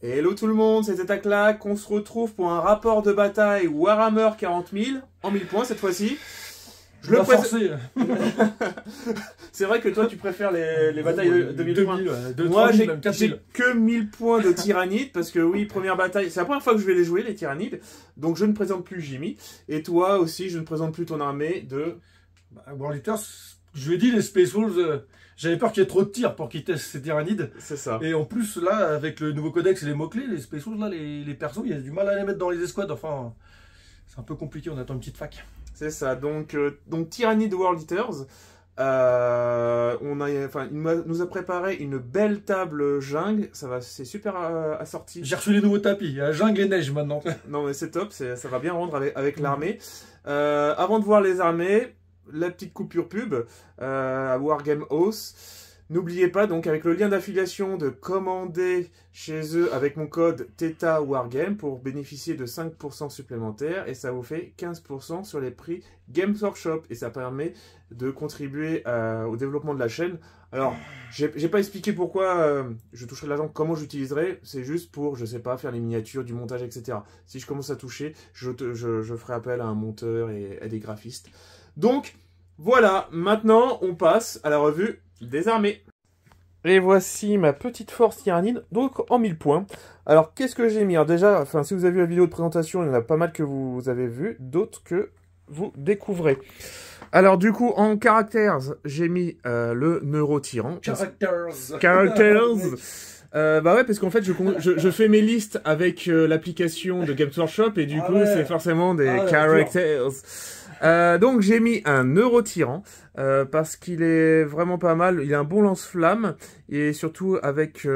Hello tout le monde, c'était Taclac. On se retrouve pour un rapport de bataille Warhammer 40 000 en 1000 points cette fois-ci. Je le forcer. C'est vrai que toi tu préfères les batailles de 1000 points. Ouais, moi j'ai que 1000 points de tyrannide parce que oui, première bataille, c'est la première fois que je vais les jouer les tyrannides. Donc je ne présente plus Jimmy. Et toi aussi je ne présente plus ton armée de... World Eaters, je lui ai dit les Space Wolves, j'avais peur qu'il y ait trop de tirs pour qu'ils testent ces tyrannides. C'est ça. Et en plus là, avec le nouveau codex et les mots-clés, les Space Wolves là, les persos, il y a du mal à les mettre dans les escouades. Enfin, c'est un peu compliqué, on attend une petite fac. C'est ça, donc Tyrannide World Eaters, il nous a préparé une belle table jungle, c'est super assorti. J'ai reçu les nouveaux tapis, il y a jungle et neige maintenant. Non mais c'est top, ça va bien rendre avec l'armée. Avant de voir les armées, la petite coupure pub à Wargame House. N'oubliez pas donc avec le lien d'affiliation de commander chez eux avec mon code Theta Wargame pour bénéficier de 5% supplémentaires et ça vous fait 15% sur les prix Games Workshop et ça permet de contribuer au développement de la chaîne. Alors, j'ai pas expliqué pourquoi je toucherai de l'argent, comment j'utiliserai, c'est juste pour, je sais pas, faire les miniatures, du montage, etc. Si je commence à toucher, je ferai appel à un monteur et à des graphistes. Donc, voilà, maintenant on passe à la revue des armées. Et voici ma petite force tyrannide, donc en 1000 points. Alors, qu'est-ce que j'ai mis? Alors déjà, si vous avez vu la vidéo de présentation, il y en a pas mal que vous avez vu, d'autres que vous découvrez. Alors, du coup, en caractères, j'ai mis le neurotyran. Characters. Bah ouais, parce qu'en fait, je fais mes listes avec l'application de Games Workshop, et du coup, c'est forcément des characters. Donc j'ai mis un neurotyran parce qu'il est vraiment pas mal, il a un bon lance-flamme et surtout avec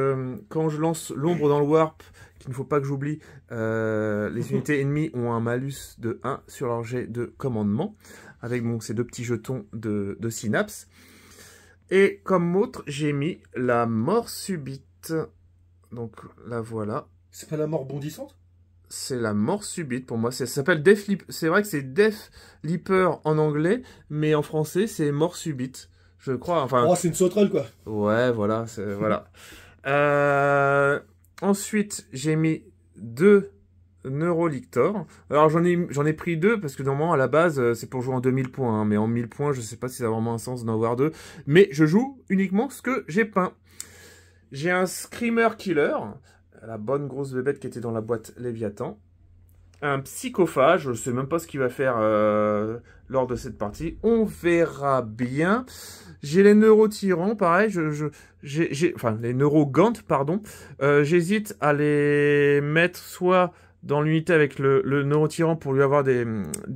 quand je lance l'ombre dans le warp, qu'il ne faut pas que j'oublie, les unités ennemies ont un malus de 1 sur leur jet de commandement avec ces deux petits jetons de synapse. Et comme autre, j'ai mis la mort subite. Donc la voilà. C'est pas la mort bondissante? C'est la mort subite pour moi. Ça s'appelle Death Leap. C'est vrai que c'est Death Leaper en anglais, mais en français c'est mort subite, je crois. Enfin. Oh, c'est une sauterelle quoi. Ouais, voilà, voilà. Ensuite, j'ai mis 2 Neurolictor. Alors j'en ai pris 2 parce que normalement à la base c'est pour jouer en 2000 points, hein, mais en 1000 points je sais pas si ça a vraiment un sens d'en avoir 2. Mais je joue uniquement ce que j'ai peint. J'ai un Screamer Killer. La bonne grosse bébête qui était dans la boîte Léviathan. Un psychophage, je ne sais même pas ce qu'il va faire lors de cette partie. On verra bien. J'ai les neurotyrans, pareil. Enfin, les neurogants, pardon. J'hésite à les mettre soit dans l'unité avec le neurotyran pour lui avoir des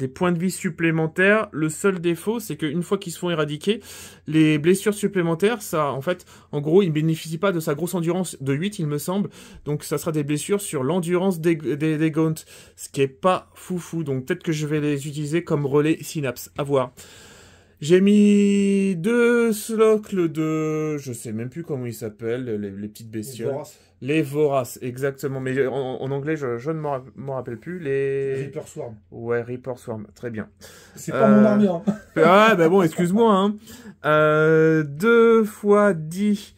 points de vie supplémentaires. Le seul défaut, c'est qu'une fois qu'ils se font éradiquer, les blessures supplémentaires, ça, en fait, en gros, il ne bénéficie pas de sa grosse endurance de 8, il me semble. Donc, ça sera des blessures sur l'endurance des gaunts, ce qui est pas foufou. Donc, peut-être que je vais les utiliser comme relais synapse. À voir. J'ai mis 2 slocles de... Je sais même plus comment ils s'appellent, les petites bestioles. Les voraces, exactement. Mais en anglais, je ne m'en rappelle plus. Les... Reaper Swarm. Ouais, Reaper Swarm. Très bien. C'est pas mon armée, hein. Ah, bah bon, excuse-moi, hein. 2 x 10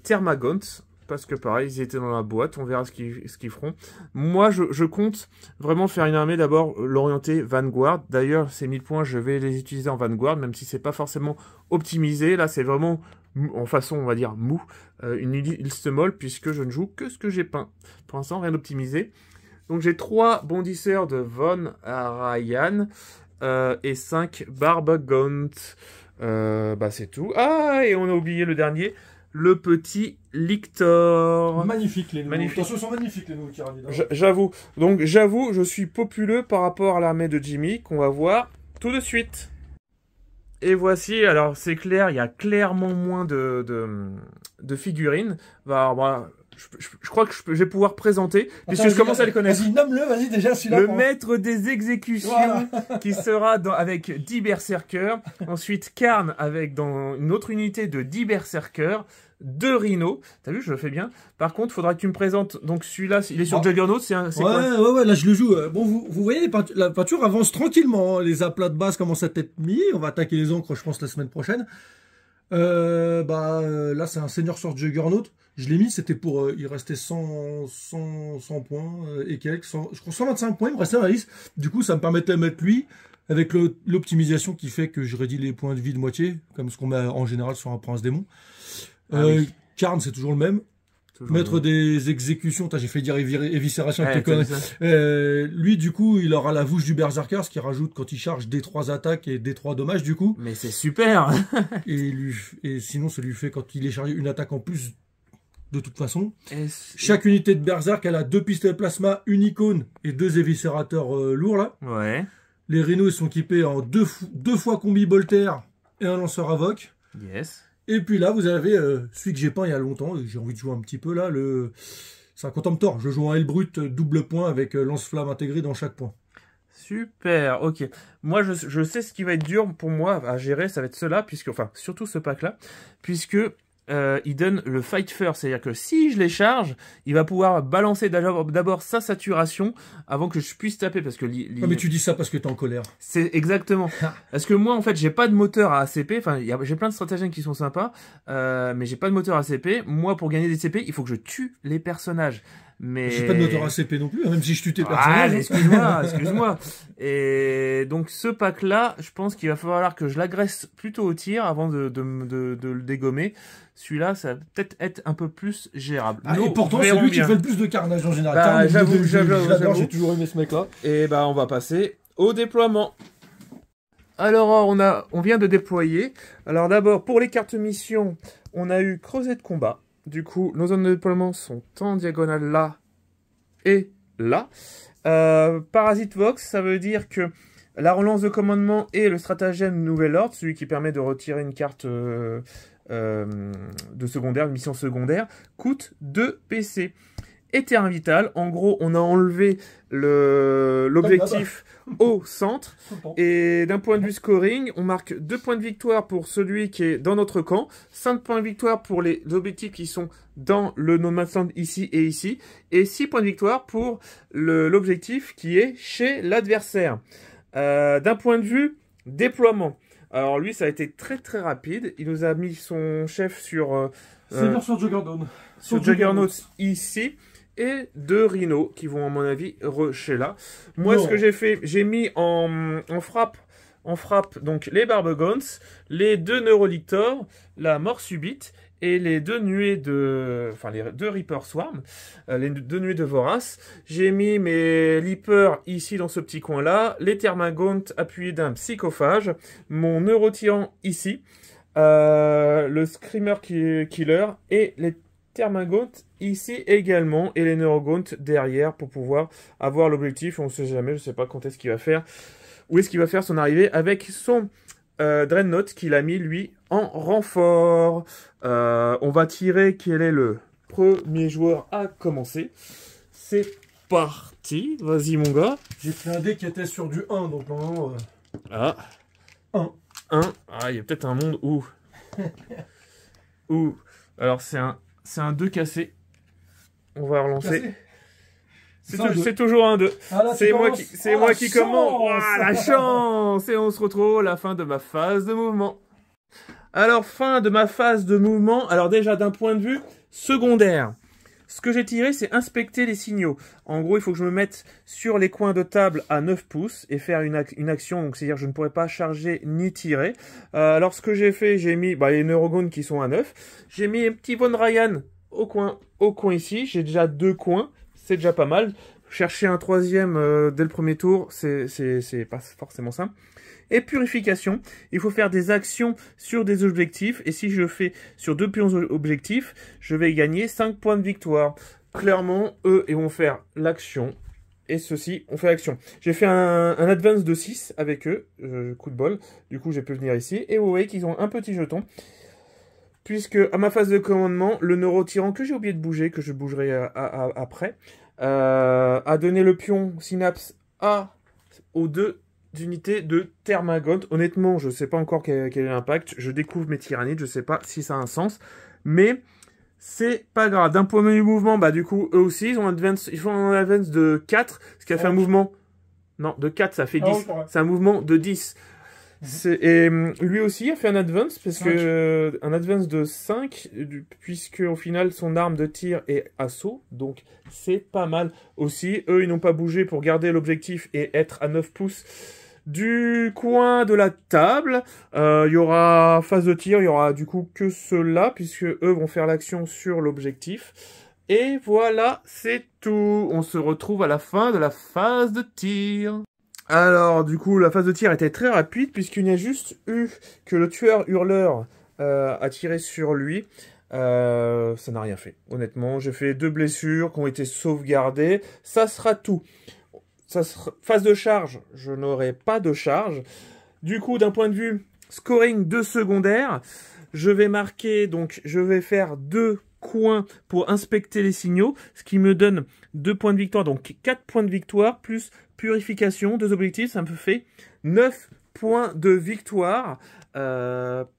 Thermagants. Parce que pareil, ils étaient dans la boîte, on verra ce qu'ils feront. Moi, je compte vraiment faire une armée, d'abord l'orienter Vanguard. D'ailleurs, ces 1000 points, je vais les utiliser en Vanguard, même si c'est pas forcément optimisé. Là, c'est vraiment en façon, on va dire, mou, une liste molle, puisque je ne joue que ce que j'ai peint. Pour l'instant, rien d'optimisé. Donc, j'ai 3 bondisseurs de Von Ryan et 5 Barbagont. Bah, c'est tout. Ah, et on a oublié le dernier. Le petit Lictor. Magnifique les nouveaux. Attention, sont magnifiques les nouveaux tyrannides. J'avoue. Donc j'avoue, je suis populeux par rapport à l'armée de Jimmy qu'on va voir tout de suite. Et voici, alors c'est clair, il y a clairement moins de figurines. Voilà, je crois que je vais pouvoir présenter, puisque je commence à les connaître. Vas-y, nomme-le, vas-y déjà celui-là. Le maître des exécutions, voilà. Qui sera avec 10 berserkers. Ensuite, Karn avec dans une autre unité de 10 berserkers. 2 rhinos. T'as vu, je le fais bien. Par contre, il faudra que tu me présentes. Donc celui-là, il est sur Juggernaut, c'est quoi? Ouais, là je le joue. Bon, vous voyez, la peinture avance tranquillement. Hein. Les aplats de base commencent à être mis. On va attaquer les encres, je pense, la semaine prochaine. Là, c'est un seigneur sur Juggernaut. Je l'ai mis, c'était pour... il restait 100 points et quelques, je crois 125 points, il me restait dans la liste. Du coup, ça me permettait de mettre lui, avec l'optimisation qui fait que je réduis les points de vie de moitié, comme ce qu'on met en général sur un prince démon. Oui. Karn, c'est toujours le même. Mettre des exécutions, j'ai fait dire éviscération avec tes conneries. Lui, du coup, il aura la bouche du Berserker, ce qui rajoute quand il charge D3 attaques et D3 dommages, du coup. Mais c'est super. et sinon, ça lui fait, quand il est chargé, une attaque en plus, de toute façon. Chaque unité de Berserk, elle a 2 pistolets plasma, une icône et 2 éviscérateurs lourds, là. Ouais. Les rhinos, ils sont équipés en 2 fois combi Bolter et un lanceur Avoc. Yes. Et puis là, vous avez celui que j'ai peint il y a longtemps, et j'ai envie de jouer un petit peu là, c'est un Contemptor. Je joue en L brut double point avec lance-flamme intégré dans chaque point. Super, ok. Moi, je sais ce qui va être dur pour moi à gérer, ça va être cela, enfin, surtout ce pack-là, puisque il donne le Fight First, c'est-à-dire que si je les charge, il va pouvoir balancer d'abord sa saturation avant que je puisse taper, parce que... mais tu dis ça parce que t'es en colère. C'est exactement. Parce que moi, en fait, j'ai pas de moteur à ACP, enfin, j'ai plein de stratagèmes qui sont sympas, mais j'ai pas de moteur à ACP. Moi, pour gagner des CP, il faut que je tue les personnages. Mais... J'ai pas de moteur ACP non plus, même si je tue tes personnages. Ah, excuse-moi. Et donc, ce pack-là, je pense qu'il va falloir que je l'agresse plutôt au tir avant de le dégommer. Celui-là, ça va peut-être être un peu plus gérable. Et pourtant, c'est lui qui fait le plus de carnage en général. J'avoue, j'ai toujours aimé ce mec-là. Et on va passer au déploiement. Alors, on vient de déployer. Alors d'abord, pour les cartes mission, on a eu Creuset de combat. Du coup, nos zones de déploiement sont en diagonale là et là. Parasite Vox, ça veut dire que la relance de commandement et le stratagème Nouvel Ordre, celui qui permet de retirer une carte de secondaire, une mission secondaire, coûte 2 PC. Et terrain vital, en gros, on a enlevé l'objectif au centre. Et d'un point de vue scoring, on marque 2 points de victoire pour celui qui est dans notre camp, 5 points de victoire pour les objectifs qui sont dans le no man's land ici et ici, et 6 points de victoire pour l'objectif qui est chez l'adversaire. D'un point de vue déploiement, alors lui, ça a été très très rapide. Il nous a mis son chef sur sur Juggernaut. Sur Juggernaut ici. Et 2 rhinos qui vont, à mon avis, rusher là. Moi, ce que j'ai fait, j'ai mis en frappe, donc les Barbagons, les 2 Neurolictors, la mort subite, et les 2 nuées enfin, les 2 Reaper Swarm, les 2 nuées de Vorace. J'ai mis mes Leapers ici, dans ce petit coin-là, les Thermagants appuyés d'un Psychophage, mon Neurotyran ici, le Screamer Killer, et les Thermagont ici également, et les Neurogont derrière pour pouvoir avoir l'objectif. On ne sait jamais, je ne sais pas quand est-ce qu'il va faire, où est-ce qu'il va faire son arrivée avec son Dreadnought qu'il a mis lui en renfort. On va tirer quel est le premier joueur à commencer. C'est parti, vas-y mon gars. J'ai pris un dé qui était sur du 1, donc normalement... 1. Ah, il y a peut-être un monde où... Alors c'est un 2 cassé. On va relancer. C'est toujours un 2. Ah, c'est moi qui commence. Oh, la chance. Et on se retrouve à la fin de ma phase de mouvement. Alors, fin de ma phase de mouvement. Alors déjà, d'un point de vue secondaire, ce que j'ai tiré, c'est inspecter les signaux. En gros, il faut que je me mette sur les coins de table à 9 pouces et faire une action. Donc, c'est-à-dire que je ne pourrais pas charger ni tirer. Alors, ce que j'ai fait, j'ai mis les Neurogones qui sont à 9. J'ai mis un petit Von Ryan au coin ici. J'ai déjà 2 coins. C'est déjà pas mal. Chercher un 3e dès le premier tour, c'est pas forcément simple. Et purification, il faut faire des actions sur des objectifs. Et si je fais sur 2 pions objectifs, je vais gagner 5 points de victoire. Clairement, eux, ils vont faire l'action. Et ceux-ci ont fait l'action. J'ai fait un advance de 6 avec eux. Coup de bol. Du coup, j'ai pu venir ici. Et vous voyez qu'ils ont un petit jeton. Puisque à ma phase de commandement, le Neurotyran que j'ai oublié de bouger, que je bougerai après, a donné le pion Synapse aux 2 unités de Thermagont. Honnêtement, je ne sais pas encore quel est l'impact. Je découvre mes tyrannides, je ne sais pas si ça a un sens. Mais c'est pas grave. D'un point de vue mouvement, du coup, eux aussi, ils font un advance de 4, ce qui a fait un mouvement... Non, de 4, ça fait 10. C'est un mouvement de 10. Et lui aussi a fait un advance, parce que un advance de 5, puisque au final son arme de tir est assaut, donc c'est pas mal aussi. Eux, ils n'ont pas bougé pour garder l'objectif et être à 9 pouces du coin de la table. Il y aura phase de tir, il y aura du coup que ceux-là, puisque eux vont faire l'action sur l'objectif. Et voilà, c'est tout. On se retrouve à la fin de la phase de tir. Alors, du coup, la phase de tir était très rapide, puisqu'il n'y a juste eu que le tueur hurleur a tiré sur lui. Ça n'a rien fait, honnêtement. J'ai fait 2 blessures qui ont été sauvegardées. Ça sera tout. Phase de charge, je n'aurai pas de charge. Du coup, d'un point de vue scoring de secondaire, je vais marquer, donc je vais faire 2 coins pour inspecter les signaux, ce qui me donne 2 points de victoire, donc 4 points de victoire, plus purification, 2 objectifs, ça me fait 9 points de victoire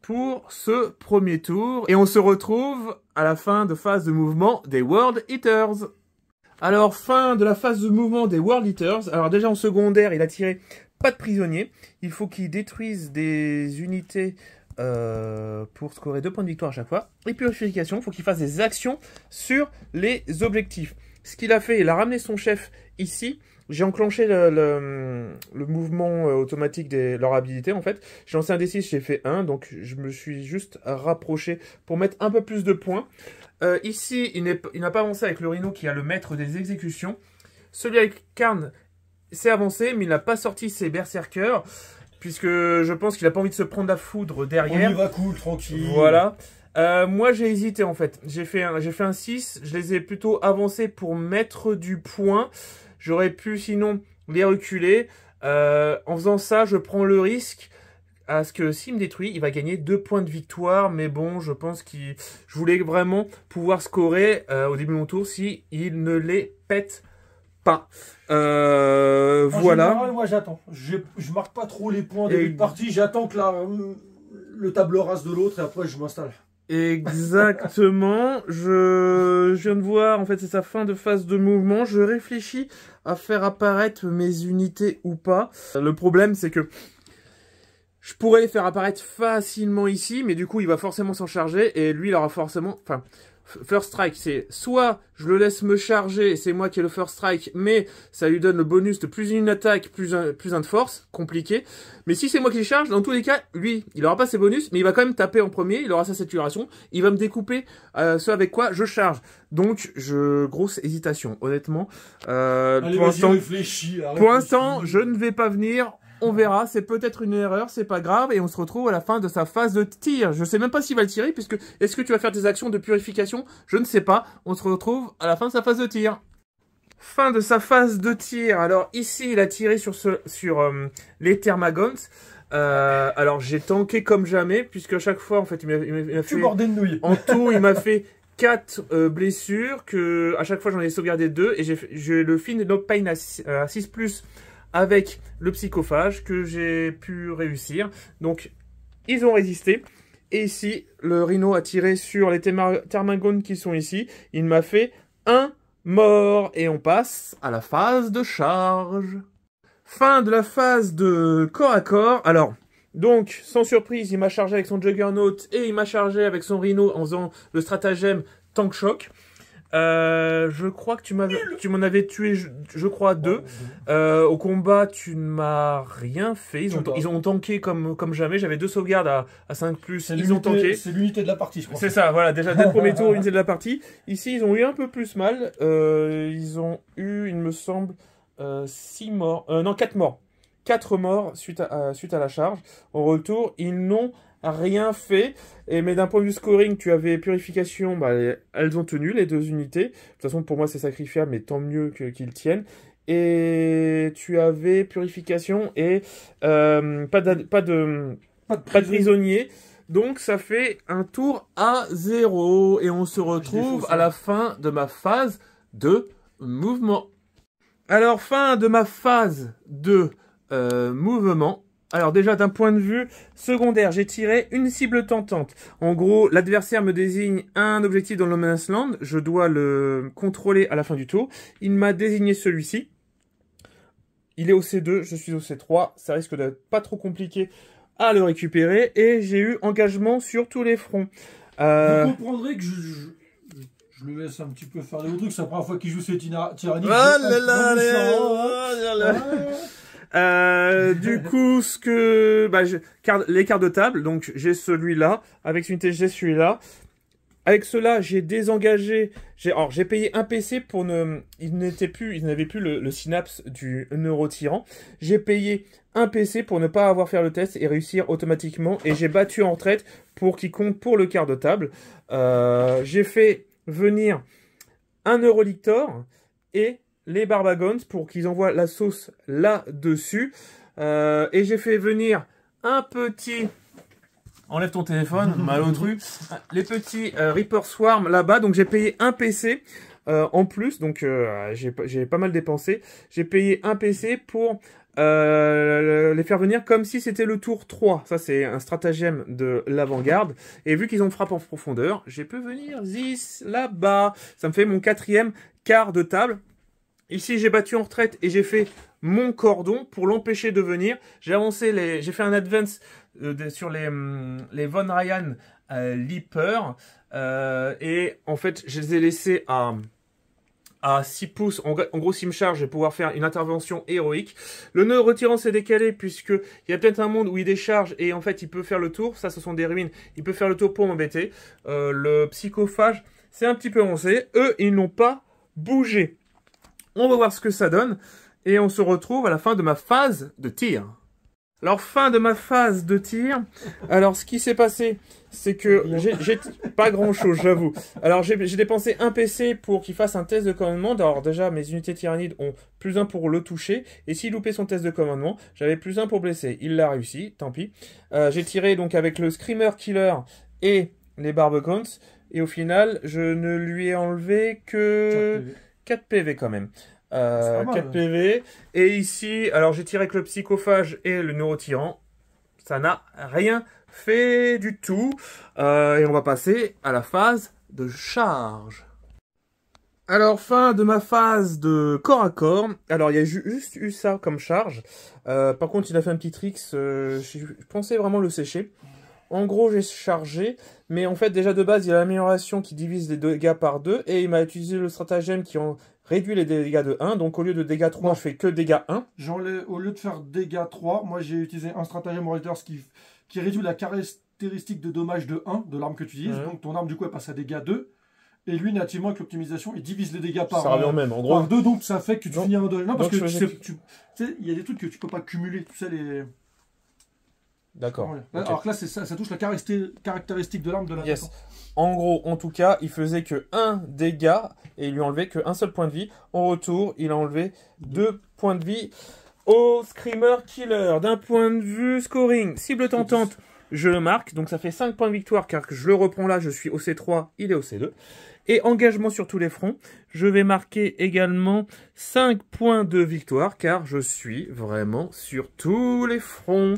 pour ce premier tour. Et on se retrouve à la fin de phase de mouvement des World Eaters. Alors, fin de la phase de mouvement des World Eaters. Alors déjà en secondaire, il a tiré pas de prisonniers. Il faut qu'il détruise des unités pour scorer 2 points de victoire à chaque fois. Et purification, il faut qu'il fasse des actions sur les objectifs. Ce qu'il a fait, il a ramené son chef ici. J'ai enclenché le mouvement automatique de leur habilité, en fait. J'ai lancé un D6, j'ai fait 1, donc je me suis juste rapproché pour mettre un peu plus de points. Ici, il n'a pas avancé avec le Rhino qui a le maître des exécutions. Celui avec Karn s'est avancé, mais il n'a pas sorti ses berserkers, puisque je pense qu'il n'a pas envie de se prendre la foudre derrière. On y va cool, tranquille. Voilà. Moi, j'ai hésité, en fait. J'ai fait un 6, je les ai plutôt avancés pour mettre du point. J'aurais pu, sinon, les reculer. En faisant ça, je prends le risque à ce que s'il me détruit, il va gagner 2 points de victoire. Mais bon, je pense que je voulais vraiment pouvoir scorer au début de mon tour si il ne les pète pas. Voilà. Général, moi, j'attends. Je marque pas trop les points début de partie. J'attends que le table rase de l'autre et après, je m'installe. Exactement, je viens de voir, en fait c'est sa fin de phase de mouvement, je réfléchis à faire apparaître mes unités ou pas. Le problème c'est que je pourrais les faire apparaître facilement ici, mais du coup il va forcément s'en charger et lui il aura forcément... Enfin, First Strike, c'est soit je le laisse me charger et c'est moi qui ai le First Strike, mais ça lui donne le bonus de plus une attaque, plus un de force, compliqué. Mais si c'est moi qui le charge, dans tous les cas, lui, il aura pas ses bonus, mais il va quand même taper en premier, il aura sa saturation, il va me découper ce avec quoi je charge. Donc, grosse hésitation, honnêtement. Allez, pour l'instant, je ne vais pas venir. On verra, c'est peut-être une erreur, c'est pas grave, et on se retrouve à la fin de sa phase de tir. Je sais même pas s'il va le tirer, puisque est-ce que tu vas faire des actions de purification? Je ne sais pas. On se retrouve à la fin de sa phase de tir. Fin de sa phase de tir. Alors ici, il a tiré sur les Thermagons. Alors j'ai tanké comme jamais, puisque à chaque fois, en fait, il m'a fait... bordel de nouilles. En tout, il m'a fait 4 blessures, que à chaque fois j'en ai sauvegardé 2, et j'ai le Fin No Pain à 6+, avec le psychophage que j'ai pu réussir. Donc, ils ont résisté. Et ici, le Rhino a tiré sur les Thermagones qui sont ici. Il m'a fait 1 mort. Et on passe à la phase de charge. Fin de la phase de corps à corps. Alors, donc, sans surprise, il m'a chargé avec son Juggernaut et il m'a chargé avec son Rhino en faisant le stratagème Tank Shock. Je crois que tu m'en avais tué, je crois 2. Au combat, tu ne m'as rien fait. Ils ont tanké comme jamais. J'avais 2 sauvegardes à 5+. Ils ont tanké. C'est l'unité de la partie, je crois. C'est ça, voilà. Déjà, dès le premier tour, unité de la partie. Ici, ils ont eu un peu plus mal. Ils ont eu, il me semble, 6 morts. Non, 4 morts. 4 morts suite à la charge. Au retour, ils n'ont rien fait, mais d'un point de vue scoring, tu avais purification, bah, elles ont tenu les 2 unités. De toute façon, pour moi, c'est sacrifiable, mais tant mieux qu'ils tiennent. Et tu avais purification et pas de prisonniers. Donc, ça fait un tour à 0. Et on se retrouve à la fin de ma phase de mouvement. Alors, fin de ma phase de mouvement. Alors déjà, d'un point de vue secondaire, j'ai tiré une cible tentante. En gros, l'adversaire me désigne un objectif dans le No Man's Land. Je dois le contrôler à la fin du tour. Il m'a désigné celui-ci. Il est au C2, je suis au C3. Ça risque d'être pas trop compliqué à le récupérer et j'ai eu engagement sur tous les fronts. Vous comprendrez que je le laisse un petit peu faire les trucs, c'est la première fois qu'il joue ses tyrannies. Du coup, les cartes de table, donc j'ai celui-là, avec une unité j'ai celui-là. Avec cela, j'ai désengagé. J'ai payé un PC pour ne. Il n'avait plus le synapse du neurotyran. J'ai payé un PC pour ne pas avoir faire le test et réussir automatiquement. Et j'ai battu en retraite pour qu'il compte pour le quart de table. J'ai fait venir un Neurolictor et les Barbagons pour qu'ils envoient la sauce là-dessus. Et j'ai fait venir un petit... Enlève ton téléphone, malotru. Les petits Reaper Swarm là-bas. Donc j'ai payé un PC en plus. Donc j'ai pas mal dépensé. J'ai payé un PC pour les faire venir comme si c'était le tour 3. Ça c'est un stratagème de l'avant-garde. Et vu qu'ils ont frappe en profondeur, j'ai pu venir 10 là-bas. Ça me fait mon 4e quart de table. Ici j'ai battu en retraite et j'ai fait mon cordon pour l'empêcher de venir. J'ai fait un advance sur les Von Ryan Leaper et en fait je les ai laissés à 6 pouces. En gros, s'il me charge, je vais pouvoir faire une intervention héroïque. Le nœud retirant s'est décalé puisque il y a peut-être un monde où il décharge et en fait il peut faire le tour. Ça, ce sont des ruines. Il peut faire le tour pour m'embêter. Le psychophage, c'est un petit peu avancé. Eux, ils n'ont pas bougé. On va voir ce que ça donne. Et on se retrouve à la fin de ma phase de tir. Alors, fin de ma phase de tir. Alors, ce qui s'est passé, c'est que j'ai pas grand chose, j'avoue. Alors, j'ai dépensé un PC pour qu'il fasse un test de commandement. Alors, déjà, mes unités tyrannides ont +1 pour le toucher. Et s'il loupait son test de commandement, j'avais +1 pour blesser. Il l'a réussi, tant pis. J'ai tiré donc avec le Screamer Killer et les Barbacons. Et au final, je ne lui ai enlevé que 4 PV quand même. 4 PV. Et ici, alors j'ai tiré avec le psychophage et le neurotyran. Ça n'a rien fait du tout. Et on va passer à la phase de charge. Alors, fin de ma phase de corps à corps. Alors, il y a juste eu ça comme charge. Par contre, il a fait un petit trick. Je pensais vraiment le sécher. En gros, j'ai chargé, mais en fait, déjà de base, il y a l'amélioration qui divise les dégâts par 2, et il m'a utilisé le stratagème qui en réduit les dégâts de 1, donc au lieu de dégâts 3, je fais que dégâts 1. Au lieu de faire dégâts 3, moi j'ai utilisé un stratagème Raiders qui réduit la caractéristique de dommage de 1 de l'arme que tu utilises, donc ton arme du coup elle passe à dégâts 2, et lui nativement avec l'optimisation il divise les dégâts par, ça revient même, en gros. par 2, donc ça fait que tu finis en 2. Non, parce donc que tu sais, il y a des trucs que tu peux pas cumuler, tu sais les... D'accord. Okay. Alors que là, ça touche la caractéristique de l'arme de l'attaquant. Yes. En gros, en tout cas, il faisait que 1 dégât et il lui enlevait qu'un seul point de vie. En retour, il a enlevé 2 points de vie au Screamer Killer. D'un point de vue scoring, cible tentante, je le marque. Donc ça fait 5 points de victoire car je le reprends là, je suis au C3, il est au C2. Et engagement sur tous les fronts, je vais marquer également 5 points de victoire car je suis vraiment sur tous les fronts.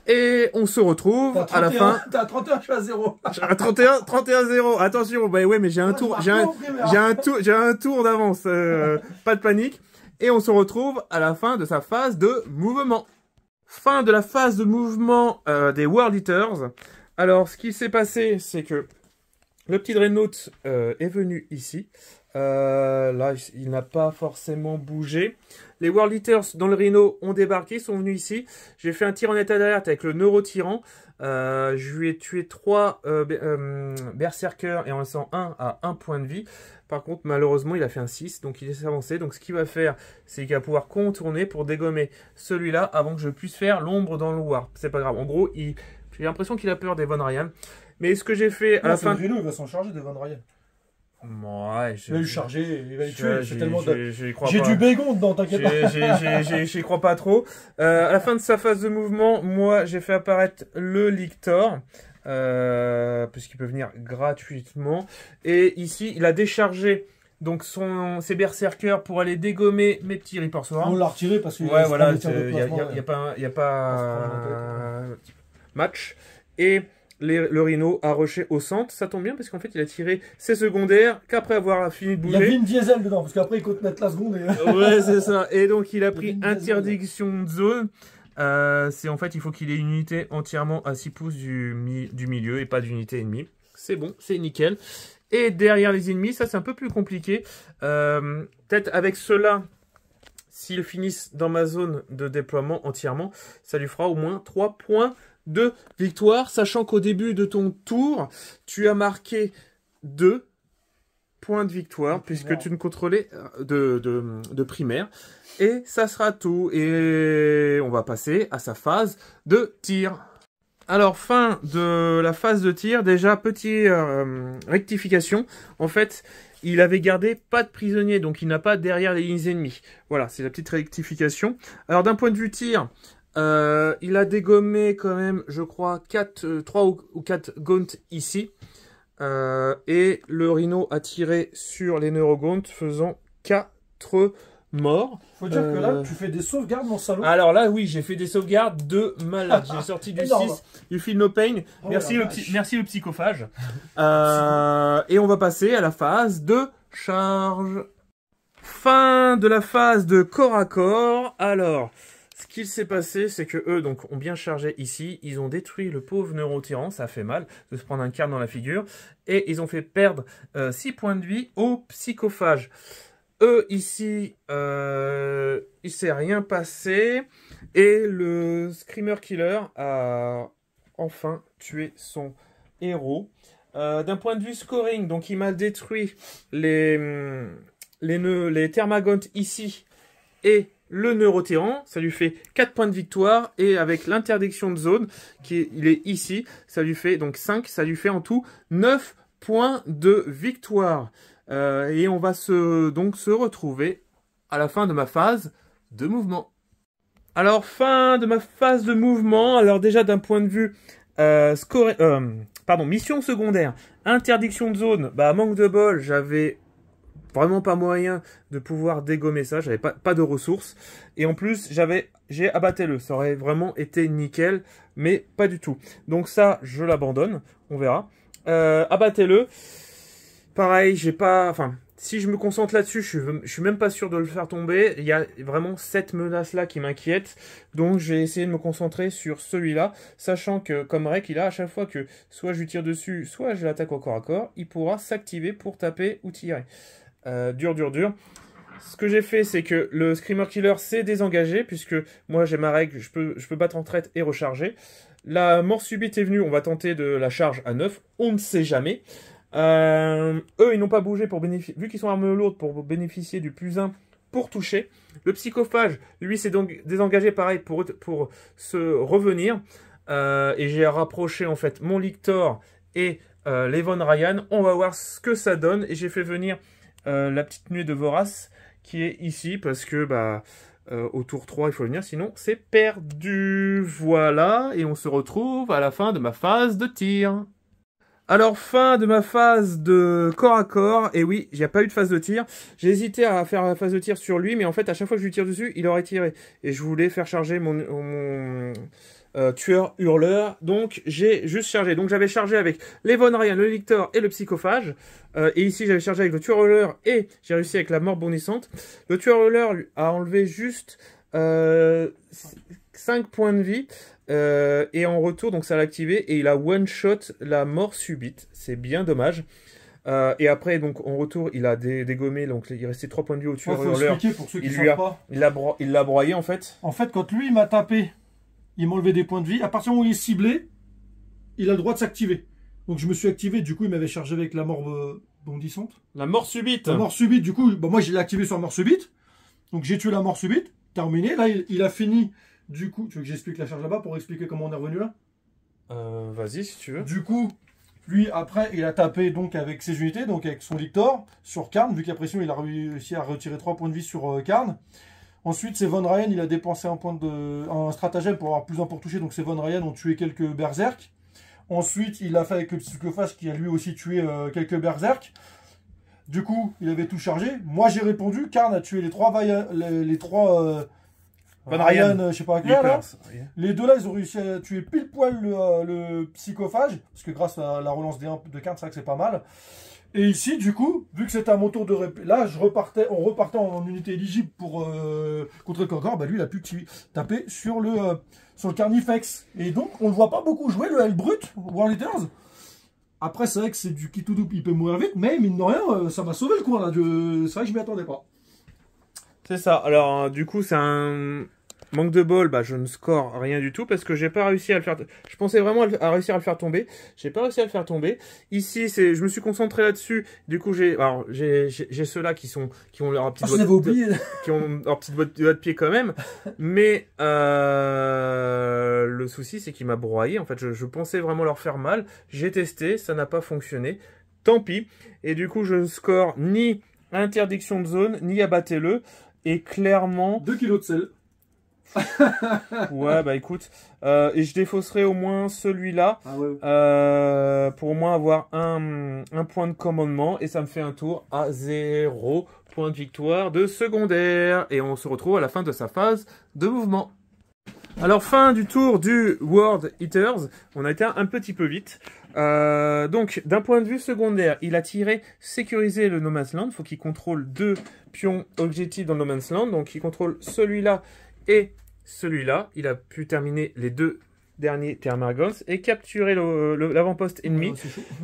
Et on se retrouve à la fin. T'as à 31, je suis à 0. À 31-0. Attention, bah ouais, mais j'ai un tour, j'ai un tour d'avance. Pas de panique. Et on se retrouve à la fin de sa phase de mouvement. Fin de la phase de mouvement des World Eaters. Alors, ce qui s'est passé, c'est que le petit Dreadnought est venu ici. Là, il n'a pas forcément bougé. Les World Eaters dans le Rhino ont débarqué, sont venus ici. J'ai fait un tir en état d'alerte avec le Neurotyran. Je lui ai tué 3 Berserkers et en laissant 1 à 1 point de vie. Par contre, malheureusement, il a fait un 6, donc il est avancé. Donc ce qu'il va faire, c'est qu'il va pouvoir contourner pour dégommer celui-là avant que je puisse faire l'ombre dans le Warp. C'est pas grave. En gros, j'ai l'impression qu'il a peur des Von Ryan. Mais ce que j'ai fait à la fin... Le Rhino, il va s'en charger des Von Ryan. Ouais, il va lui charger, il va lui tuer. J'ai du bégon dedans, t'inquiète pas. J'y crois pas trop. À la fin de sa phase de mouvement, moi j'ai fait apparaître le Lictor, puisqu'il peut venir gratuitement. Et ici, il a déchargé donc ses berserkers pour aller dégommer mes petits Reaper Swarm. On l'a retiré parce qu'il ouais, voilà, il y a pas match. Et le Rhino a rushé au centre, ça tombe bien parce qu'en fait il a tiré ses secondaires qu'après avoir fini de bouger. Il y a Vin Diesel dedans parce qu'après il compte mettre la seconde. Ouais, c'est ça. Et donc il a pris interdiction de zone. C'est en fait, il faut qu'il ait une unité entièrement à 6 pouces du milieu et pas d'unité ennemie. C'est bon, c'est nickel. Et derrière les ennemis, ça c'est un peu plus compliqué. Peut-être avec ceux-là, s'ils finissent dans ma zone de déploiement entièrement, ça lui fera au moins 3 points de victoire. Sachant qu'au début de ton tour, tu as marqué 2 points de victoire, puisque tu ne contrôlais de primaire. Et ça sera tout. Et on va passer à sa phase de tir. Alors, fin de la phase de tir. Déjà, petite rectification. En fait, il avait gardé pas de prisonnier, donc il n'a pas derrière les lignes ennemies. Voilà, c'est la petite rectification. Alors, d'un point de vue tir, il a dégommé quand même, je crois, 3 ou 4 gaunts ici. Et le Rhino a tiré sur les neurogaunts, faisant 4 morts. Faut dire que là, tu fais des sauvegardes, mon salaud. Alors là, oui, j'ai fait des sauvegardes de malade. J'ai sorti du 6, du Feel No Pain. Oh, merci le psychophage. Et on va passer à la phase de charge. Fin de la phase de corps à corps. Alors, ce qu'il s'est passé, c'est que eux donc, ont bien chargé ici. Ils ont détruit le pauvre neurotyran. Ça a fait mal de se prendre un carne dans la figure. Et ils ont fait perdre 6 points de vie au psychophage. Eux, ici, il s'est rien passé. Et le Screamer Killer a enfin tué son héros. D'un point de vue scoring, donc il m'a détruit les Thermagontes ici et le Neurotyran. Ça lui fait 4 points de victoire. Et avec l'interdiction de zone, il est ici, ça lui fait donc 5. Ça lui fait en tout 9 points de victoire. Et on va donc se retrouver à la fin de ma phase de mouvement. Alors, fin de ma phase de mouvement. Alors déjà, d'un point de vue mission secondaire, interdiction de zone, bah manque de bol, j'avais vraiment pas moyen de pouvoir dégommer ça, j'avais pas de ressources. Et en plus, j'ai abatté-le, ça aurait vraiment été nickel, mais pas du tout. Donc ça, je l'abandonne, on verra. Abattez-le. Pareil, si je me concentre là-dessus, je suis même pas sûr de le faire tomber. Il y a vraiment cette menace-là qui m'inquiète. Donc, j'ai essayé de me concentrer sur celui-là. Sachant que, comme Rek, il a à chaque fois que soit je lui tire dessus, soit je l'attaque au corps à corps, il pourra s'activer pour taper ou tirer. Dur. Ce que j'ai fait, c'est que le Screamer Killer s'est désengagé, puisque moi, j'ai ma règle, je peux battre en traite et recharger. La mort subite est venue, on va tenter de la charge à 9. On ne sait jamais. Eux, ils n'ont pas bougé vu qu'ils sont armes lourdes pour bénéficier du +1 pour toucher. Le psychophage, lui, s'est donc désengagé pareil pour se revenir. Et j'ai rapproché en fait mon Lictor et les Von Ryan. On va voir ce que ça donne. Et j'ai fait venir la petite nuée de Vorace qui est ici parce que au tour 3, il faut venir, sinon c'est perdu. Voilà, et on se retrouve à la fin de ma phase de tir. Alors, fin de ma phase de corps à corps, et oui, il n'y a pas eu de phase de tir. J'ai hésité à faire la phase de tir sur lui, mais en fait, à chaque fois que je lui tire dessus, il aurait tiré. Et je voulais faire charger mon tueur hurleur, donc j'ai juste chargé. Donc j'avais chargé avec les Von Ryan, le Lictor et le psychophage. Et ici, j'avais chargé avec le tueur hurleur et j'ai réussi avec la mort bondissante. Le tueur hurleur a enlevé juste 5 points de vie. Et en retour, donc ça l'a activé et il a one-shot la mort subite. C'est bien dommage. Et après, donc en retour, il a dégommé. Donc il restait 3 points de vie au tueur hurleur. Pour ceux qui savent pas. Il l'a broyé en fait. En fait, quand lui il m'a tapé, il m'a enlevé des points de vie. À partir du moment où il est ciblé, il a le droit de s'activer. Donc je me suis activé. Du coup, il m'avait chargé avec la mort bondissante. La mort subite. La mort subite. Du coup, moi je l'ai activé sur la mort subite. Donc j'ai tué la mort subite. Terminé. Là, il a fini. Du coup, tu veux que j'explique la charge là-bas pour expliquer comment on est revenu là? Vas-y si tu veux. Du coup, lui après, il a tapé donc avec ses unités, donc avec son Lictor sur Karn. Vu qu'après il a réussi à retirer 3 points de vie sur Karn. Ensuite, c'est Von Ryan, il a dépensé un stratagème pour avoir +1 pour toucher. Donc, ces Von Ryan ont tué quelques berserk. Ensuite, il a fait avec le psychophage qui a lui aussi tué quelques berserk. Du coup, il avait tout chargé. Moi, j'ai répondu. Karn a tué les trois Von Ryan, je sais pas à quel là. Les deux là, ils ont réussi à tuer pile poil le psychophage. Parce que grâce à la relance des 1 de Karn, c'est vrai que c'est pas mal. Et ici, du coup, vu que c'était à mon tour de là, on repartait en unité éligible pour contre le Corcor, bah lui, il a pu taper sur le Carnifex. Et donc, on le voit pas beaucoup jouer, le L brut, World Eaters. Après, c'est vrai que c'est du Kitoudou, il peut mourir vite, mais mine de rien, ça m'a sauvé le coin là. C'est vrai que je m'y attendais pas. C'est ça. Alors, du coup, c'est un manque de bol. Bah, je ne score rien du tout parce que j'ai pas réussi à le faire. Je pensais vraiment à réussir à le faire tomber. J'ai pas réussi à le faire tomber. Ici, je me suis concentré là-dessus. Du coup, j'ai ceux-là qui ont leur petite qui ont leur petite boîte de pied quand même. Mais le souci, c'est qu'il m'a broyé. En fait, je pensais vraiment leur faire mal. J'ai testé, ça n'a pas fonctionné. Tant pis. Et du coup, je ne score ni interdiction de zone, ni abattez-le. Et clairement... 2 kilos de sel. Ouais, bah écoute. Et je défausserai au moins celui-là. Ah ouais. Pour au moins avoir un point de commandement. Et ça me fait un tour à 0 point de victoire de secondaire. Et on se retrouve à la fin de sa phase de mouvement. Alors, fin du tour du World Eaters. On a été un petit peu vite. Donc, d'un point de vue secondaire, il a tiré sécuriser le No Man's Land. Il faut qu'il contrôle 2 pions objectifs dans le No Man's Land. Donc, il contrôle celui-là et celui-là. Il a pu terminer les 2 derniers Termagants et capturer l'avant-poste ennemi.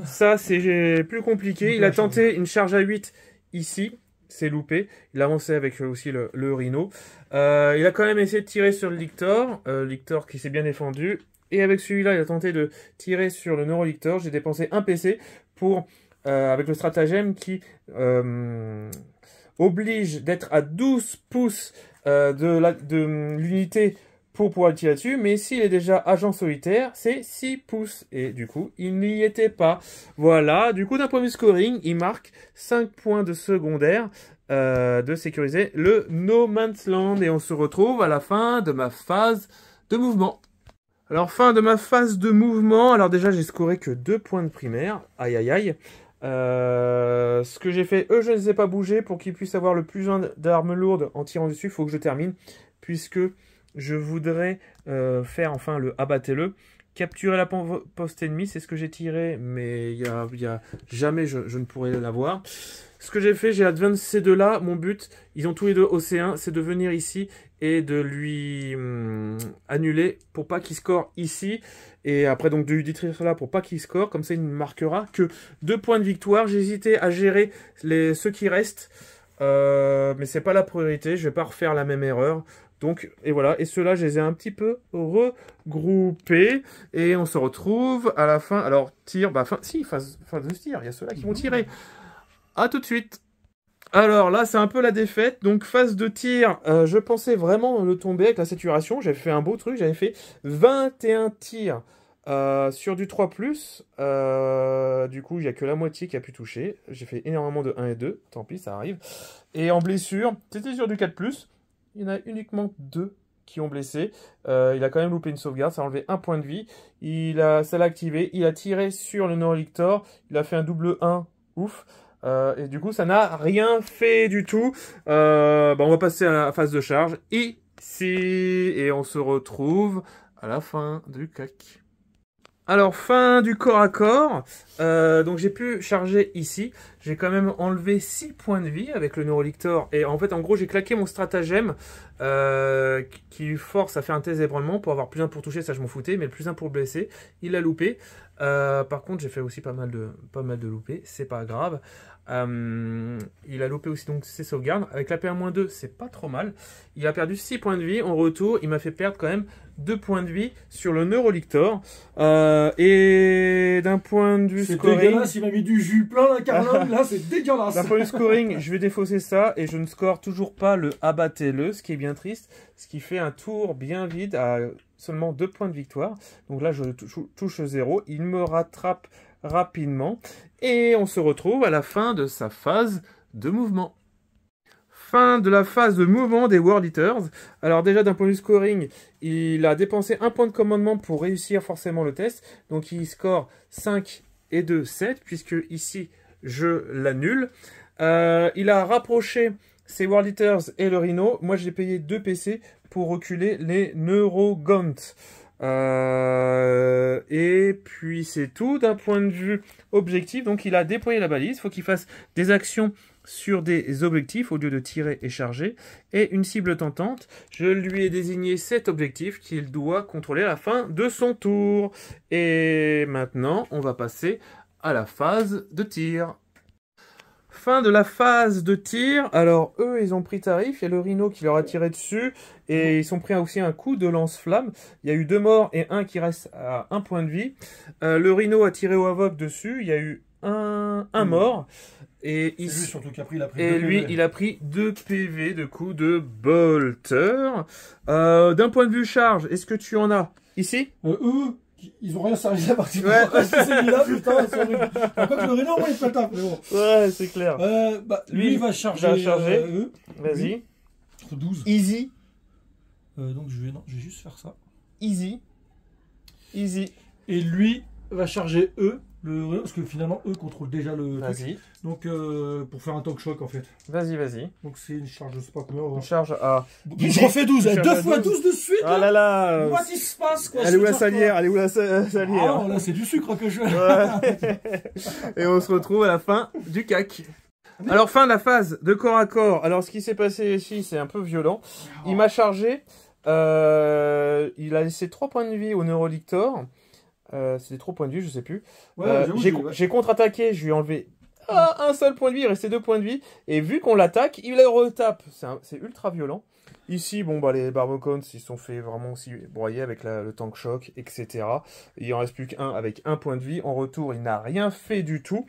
Ça, c'est plus compliqué. Il a tenté une charge à 8 ici. C'est loupé. Il a avancé avec aussi le Rhino. Il a quand même essayé de tirer sur le Lictor. Lictor qui s'est bien défendu. Et avec celui-là, il a tenté de tirer sur le Neurolictor. J'ai dépensé un PC pour, avec le stratagème qui oblige d'être à 12 pouces de l'unité pour pouvoir le tirer dessus. Mais s'il est déjà agent solitaire, c'est 6 pouces. Et du coup, il n'y était pas. Voilà, du coup, d'un point de vue scoring, il marque 5 points de secondaire de sécuriser le No Man's Land. Et on se retrouve à la fin de ma phase de mouvement. Alors, fin de ma phase de mouvement. Alors déjà, j'ai scoré que 2 points de primaire. Aïe, aïe, aïe. Ce que j'ai fait, eux, je ne les ai pas bougés pour qu'ils puissent avoir le plus d'armes lourdes en tirant dessus. Il faut que je termine, puisque je voudrais faire enfin le abattez-le. Capturer la poste ennemie, c'est ce que j'ai tiré, mais il y a jamais je ne pourrais l'avoir. Ce que j'ai fait, j'ai advance ces deux-là. Mon but, ils ont tous les deux OC1, c'est de venir ici et de lui annuler pour pas qu'il score ici. Et après, donc, de lui détruire cela pour pas qu'il score. Comme ça, il ne marquera que 2 points de victoire. J'ai hésité à gérer ceux qui restent. Mais c'est pas la priorité. Je vais pas refaire la même erreur. Donc, et voilà. Et ceux-là, je les ai un petit peu regroupés. Et on se retrouve à la fin. Alors, tir, bah, phase de tir. Il y a ceux-là qui vont tirer. À tout de suite. Alors là, c'est un peu la défaite. Donc, phase de tir, je pensais vraiment le tomber avec la saturation. J'avais fait un beau truc. J'avais fait 21 tirs sur du 3+. Du coup, il n'y a que la moitié qui a pu toucher. J'ai fait énormément de 1 et 2. Tant pis, ça arrive. Et en blessure, c'était sur du 4+. Il y en a uniquement 2 qui ont blessé. Il a quand même loupé une sauvegarde. Ça a enlevé 1 point de vie. Ça l'a activé. Il a tiré sur le Neurolictor. Il a fait un double 1. Ouf. Et du coup, ça n'a rien fait du tout. On va passer à la phase de charge ici. Et on se retrouve à la fin du CAC. Alors, fin du corps à corps. Donc, j'ai pu charger ici. J'ai quand même enlevé 6 points de vie avec le Neurolictor. Et en fait, en gros, j'ai claqué mon stratagème qui force à faire un test d'ébranlement pour avoir plus 1 pour toucher. Ça, je m'en foutais. Mais le plus 1 pour blesser, il a loupé. Par contre, j'ai fait aussi pas mal de loupés. C'est pas grave. Il a loupé aussi donc ses sauvegardes. Avec la PA-2, c'est pas trop mal. Il a perdu 6 points de vie. En retour, il m'a fait perdre quand même 2 points de vie sur le Neurolictor. Et d'un point de vue scoring... C'est dégueulasse, il m'a mis du jus plein la Carlone. Là, c'est dégueulasse. D'un point de vue scoring, je vais défausser ça. Et je ne score toujours pas le abattez-le, ce qui est bien triste. Ce qui fait un tour bien vide à seulement 2 points de victoire. Donc là, je touche 0. Il me rattrape rapidement. Et on se retrouve à la fin de sa phase de mouvement. Fin de la phase de mouvement des World Eaters. Alors déjà, d'un point de vue scoring, il a dépensé 1 point de commandement pour réussir forcément le test. Donc il score 5 et 2, 7, puisque ici, je l'annule. Il a rapproché ses World Eaters et le Rhino. Moi, j'ai payé 2 PC pour reculer les Neurogants. Et puis c'est tout d'un point de vue objectif. Donc il a déployé la balise. Il faut qu'il fasse des actions sur des objectifs au lieu de tirer et charger. Et une cible tentante. Je lui ai désigné cet objectif qu'il doit contrôler à la fin de son tour. Et maintenant, on va passer à la phase de tir. Fin de la phase de tir. Alors, eux, ils ont pris tarif. Il y a le Rhino qui leur a tiré dessus. Et ils sont pris aussi un coup de lance-flamme. Il y a eu 2 morts et un qui reste à 1 point de vie. Le Rhino a tiré au Havoc dessus. Il y a eu un mort. Et lui surtout qui a pris, il a pris 2 PV de coups de bolter. D'un point de vue charge, est-ce que tu en as ici? Eux, ils ont rien servi la partie. Ouais. C'est là, putain, c'est horrible. Par contre, le Rhino, il fait le taf, mais bon. Ouais, c'est clair. Lui, il va charger. Vas-y. 12. Easy. Donc, je vais juste faire ça. Easy. Et lui va charger parce que finalement, eux contrôlent déjà le truc. Vas-y. Donc, pour faire un tank shock, en fait. Vas-y. Donc, c'est une charge, je sais pas combien. On charge à... Je refais 12, 2 fois 12 de suite. Ah là là. Qu'est-ce qui se passe, quoi? Elle est où la salière? Ah, là, c'est du sucre que je... Ouais. Et on se retrouve à la fin du CAC. Alors, fin de la phase de corps à corps. Alors, ce qui s'est passé ici, c'est un peu violent. Il m'a chargé. Il a laissé 3 points de vie au Neurolictor. C'était 3 points de vie, je sais plus. J'ai contre-attaqué, je lui ai enlevé un seul point de vie, il restait 2 points de vie. Et vu qu'on l'attaque, il le retape. C'est ultra violent. Ici, bon, bah, les Barbocons, ils se sont fait vraiment aussi broyer avec le tank shock, etc. Il en reste plus qu'un avec 1 point de vie. En retour, il n'a rien fait du tout.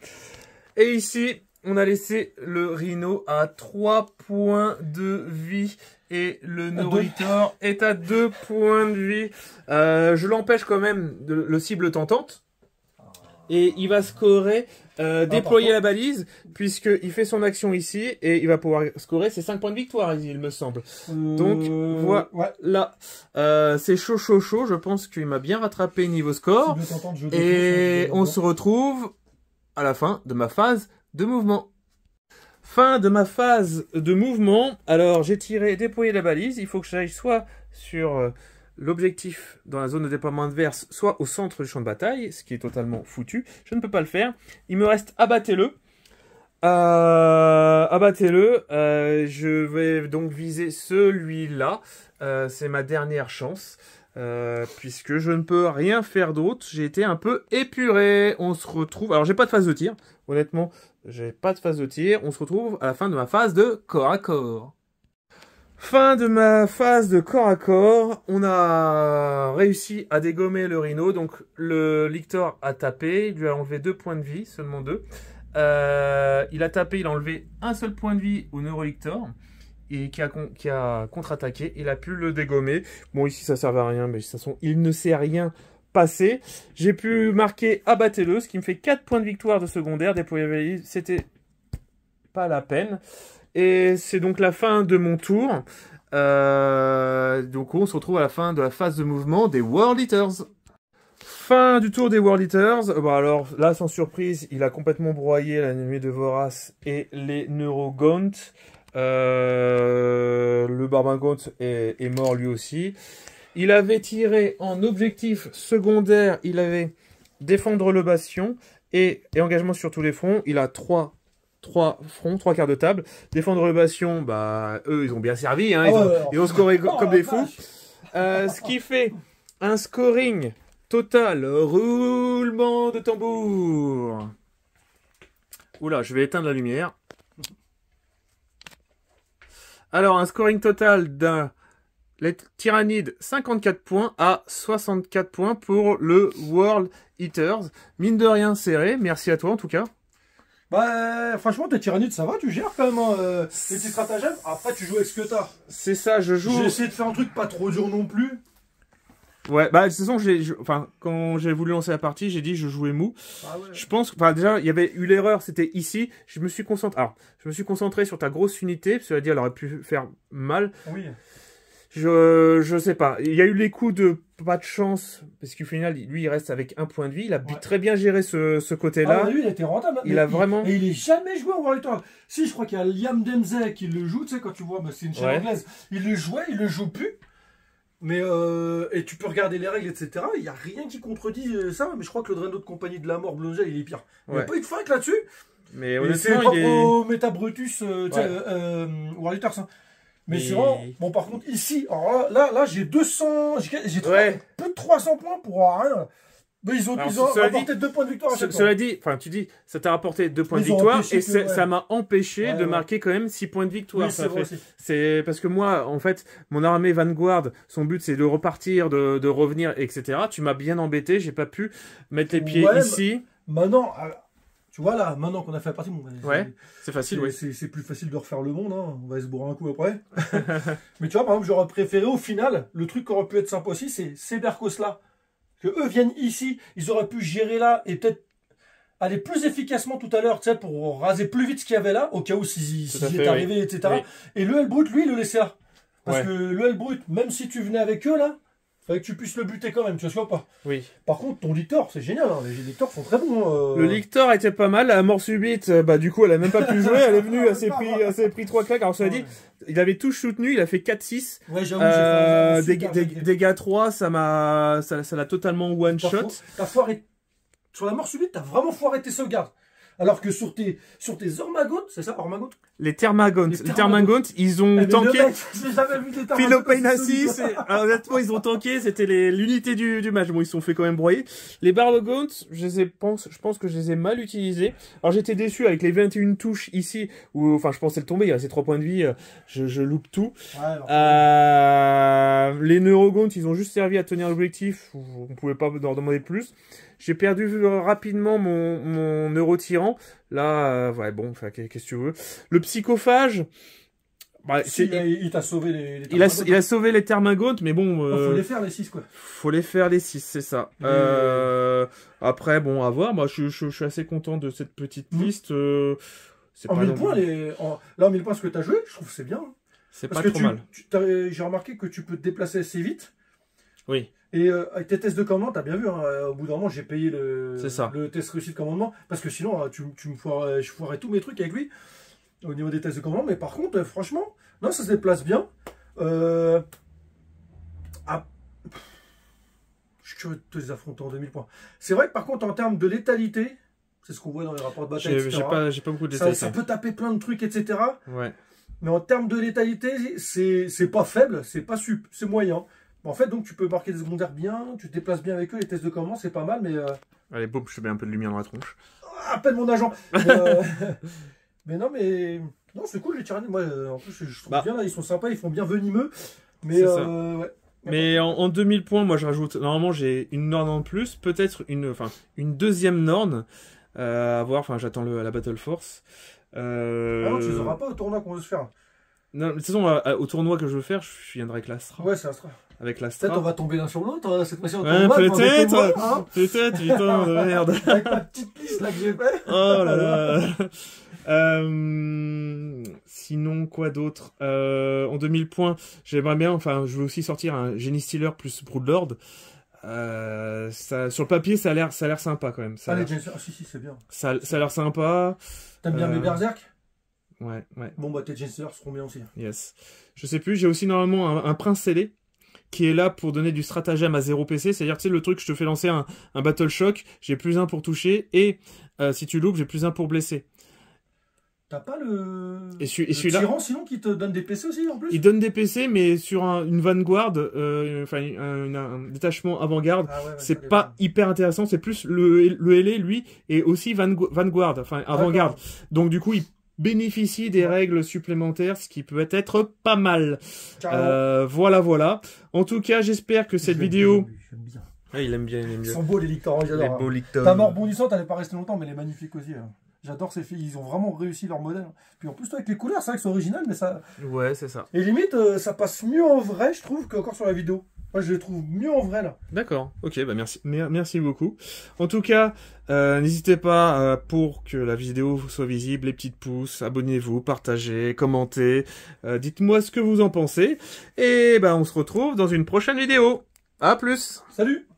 Et ici, on a laissé le Rhino à 3 points de vie. Et le Neurolitor est à 2 points de vie. Je l'empêche quand même de le cible tentante. Et il va scorer, déployer la balise, puisqu'il fait son action ici. Et il va pouvoir scorer ses 5 points de victoire, il me semble. Donc, voilà. C'est chaud. Je pense qu'il m'a bien rattrapé niveau score. Et on se retrouve à la fin de ma phase de mouvement. Fin de ma phase de mouvement. Alors, j'ai tiré, déployé la balise. Il faut que j'aille soit sur l'objectif dans la zone de déploiement adverse, soit au centre du champ de bataille, ce qui est totalement foutu. Je ne peux pas le faire. Il me reste abattez-le. Je vais donc viser celui-là. C'est ma dernière chance. Puisque je ne peux rien faire d'autre. J'ai été un peu épuré. On se retrouve... Alors, j'ai pas de phase de tir. Honnêtement, j'ai pas de phase de tir. On se retrouve à la fin de ma phase de corps à corps. Fin de ma phase de corps à corps. On a réussi à dégommer le Rhino. Donc, le Lictor a tapé. Il lui a enlevé 2 points de vie, seulement 2. Il a tapé, il a enlevé un seul point de vie au Neurolictor. Et qui a contre-attaqué. Il a pu le dégommer. Bon, ici, ça ne servait à rien. Mais de toute façon, il ne s'est rien passé. J'ai pu marquer abattez-le, ce qui me fait 4 points de victoire de secondaire. Déployer la valise, c'était pas la peine. Et c'est donc la fin de mon tour. Donc on se retrouve à la fin de la phase de mouvement des World Eaters. Fin du tour des World Eaters. Bon, alors là, sans surprise, il a complètement broyé la nuée de Vorace et les Neurogaunt. Le Barbagaunt est mort lui aussi. Il avait tiré en objectif secondaire, il avait défendre le bastion et engagement sur tous les fronts. Il a 3 fronts, 3 quarts de table. Défendre le bastion, bah eux ils ont bien servi, hein, ils ont scoré comme des fous. Ce qui fait un scoring total, roulement de tambour. Oula, je vais éteindre la lumière. Alors, un scoring total d'un Tyrannide 54 points à 64 points pour le World Eaters. Mine de rien serré, merci à toi en tout cas. Bah, franchement, tes Tyrannides, ça va, tu gères quand même les petits stratagèmes. Après, tu joues avec ce que t'as. C'est ça, je joue. J'ai essayé de faire un truc pas trop dur non plus. Ouais, bah, de toute façon, quand j'ai voulu lancer la partie, j'ai dit je jouais mou. Ah ouais. Je pense, déjà, il y avait eu l'erreur, c'était ici. Je me suis concentré sur ta grosse unité, parce que elle aurait pu faire mal. Oui. Je sais pas. Il y a eu les coups de pas de chance, parce qu'au final, lui, il reste avec 1 point de vie. Il a très bien géré ce côté-là. Ah, lui, il a été rentable. Il a vraiment... Et il est jamais joué au World Eaters. Si, je crois qu'il y a Liam Dempsey qui le joue, tu sais, quand tu vois, c'est une chaîne anglaise. Il le jouait, il le joue plus. Mais et tu peux regarder les règles, etc. Il n'y a rien qui contredit ça, mais je crois que le Dreno de compagnie de la mort Blonzel, il est pire. Il n'y a pas eu de fight là-dessus. Mais c'est honnêtement, propre au Meta Brutus, War Eaters, hein. Mais c'est vraiment... Bon, par contre, ici, alors là j'ai 200... J'ai plus de 300 points pour rien. Mais ils ont rapporté 2 points de victoire à chaque fois. Cela dit, enfin, tu dis, ça t'a rapporté 2 points de victoire et ça m'a empêché de marquer quand même 6 points de victoire. Oui, c'est parce que moi, en fait, mon armée Vanguard, son but c'est de repartir, de revenir, etc. Tu m'as bien embêté, j'ai pas pu mettre les pieds ici. Maintenant, tu vois là, maintenant qu'on a fait la partie, bon, c'est facile, c'est plus facile de refaire le monde, hein. On va se bourrer un coup après. Mais tu vois, par exemple, j'aurais préféré au final, le truc qui aurait pu être sympa aussi, c'est ces Berkos là. Que eux viennent ici, ils auraient pu gérer là et peut-être aller plus efficacement tout à l'heure, tu sais, pour raser plus vite ce qu'il y avait là, au cas où s'ils étaient arrivés, etc. Oui. Et le Hellbrut, lui, il le laissait là. Parce que le Hellbrut, même si tu venais avec eux là, fallait que tu puisses le buter quand même, tu vois pas. Oui. Par contre, ton Lictor, c'est génial, hein. Les Lictors sont très bons. Le Lictor était pas mal, la mort subite, bah du coup elle a même pas pu jouer, elle est venue, elle s'est pris 3 claques, alors ça dit, il avait tout soutenu, il a fait 4-6. Ouais, j'avoue, dégâts 3, ça l'a totalement one shot. T'as foiré. Sur la mort subite, t'as vraiment foiré tes sauvegardes. Alors que sur tes Ormagones, c'est ça, Ormagones? Les Thermagones, ils ont tanké. Philopainassis, honnêtement, ils ont tanké, c'était l'unité du match. Bon, ils se sont fait quand même broyer. Les Barlogones, je pense que je les ai mal utilisés. Alors, j'étais déçu avec les 21 touches ici, où, enfin, je pensais le tomber, il restait 3 points de vie, je loupe tout. Les Neurogontes, ils ont juste servi à tenir l'objectif, on pouvait pas leur demander plus. J'ai perdu rapidement mon Neurotyran. Là, ouais, bon, enfin, qu'est-ce que tu veux. Le Psychophage, bah, il t'a sauvé les il a sauvé les Thermagones, mais bon... faut les faire les 6, quoi. Faut les faire les 6, c'est ça. Après, bon, à voir. Moi, je suis assez content de cette petite liste. En 1000 points, là, en 1000 points, ce que t'as joué, je trouve que c'est bien. Hein. C'est pas trop mal. J'ai remarqué que tu peux te déplacer assez vite. Oui. Et avec tes tests de commandement, t'as bien vu, hein, au bout d'un moment, j'ai payé le test réussi de commandement, parce que sinon, je foirais tous mes trucs avec lui, au niveau des tests de commandement, mais par contre, franchement, non, ça se déplace bien. Je suis curieux de te les affronter en 2000 points. C'est vrai que par contre, en termes de létalité, c'est ce qu'on voit dans les rapports de bataille, etc. J'ai pas beaucoup de détails. Ça peut taper plein de trucs, etc. Ouais. Mais en termes de létalité, c'est pas faible, c'est pas c'est moyen. En fait, donc tu peux marquer des secondaires bien, tu te déplaces bien avec eux, les tests de commandement, c'est pas mal, mais... Allez, boum, je te mets un peu de lumière dans la tronche. Appelle mon agent. Mais non, non, c'est cool les tyrannies. Moi, en plus, je trouve bien là, ils sont sympas, ils font bien venimeux. Mais ouais. Mais en 2000 points, moi je rajoute... Normalement, j'ai une Norne en plus, peut-être une deuxième Norne à voir. Enfin, j'attends la Battle Force. Ah non, tu les auras pas au tournoi qu'on veut se faire. Non, de toute façon, au tournoi que je veux faire, je viendrai avec l'Astra. Ouais, c'est Astra. Avec l'Astra. Peut-être on va tomber l'un sur l'autre, cette fois-ci on tombe peut-être, putain de merde. Avec ma petite liste là que j'ai fait. Oh là là. Sinon, quoi d'autre en 2000 points, j'aimerais bien, enfin, je veux aussi sortir un Genie Stealer plus Broodlord. Sur le papier, ça a l'air sympa quand même. Allez, si, c'est bien. Ça a l'air sympa. T'aimes bien mes Berserk? Ouais. Bon, bah, tes Genestealers seront bien aussi. Yes. Je sais plus, j'ai aussi normalement un Prince scellé qui est là pour donner du stratagème à 0 PC. C'est-à-dire, tu sais, le truc, je te fais lancer un Battle Shock, j'ai plus 1 pour toucher, et si tu loupes, j'ai plus 1 pour blesser. T'as pas le tyran, sinon, qui te donne des PC aussi, en plus? Il donne des PC, mais sur une Vanguard, un détachement avant-garde, c'est pas hyper intéressant. C'est plus le LA, lui, est aussi Vanguard, enfin avant-garde. Donc, du coup, il bénéficie des règles supplémentaires, ce qui peut être pas mal. Voilà. En tout cas, j'espère que cette vidéo... J'aime bien. Ouais, il aime bien. Ils sont beaux, les Lictors, j'adore. Les beaux Lictors. Ta mort bondissante, elle n'est pas restée longtemps, mais elle est magnifique aussi. J'adore ces filles, ils ont vraiment réussi leur modèle. Puis en plus, toi, avec les couleurs, c'est vrai que c'est original, mais ça... Ouais, c'est ça. Et limite, ça passe mieux en vrai, je trouve, qu'encore sur la vidéo. Moi, je les trouve mieux en vrai, là. D'accord. Ok, bah merci. Merci beaucoup. En tout cas, n'hésitez pas, pour que la vidéo soit visible, les petites pouces, abonnez-vous, partagez, commentez. Dites-moi ce que vous en pensez. Et bah, on se retrouve dans une prochaine vidéo. À plus. Salut.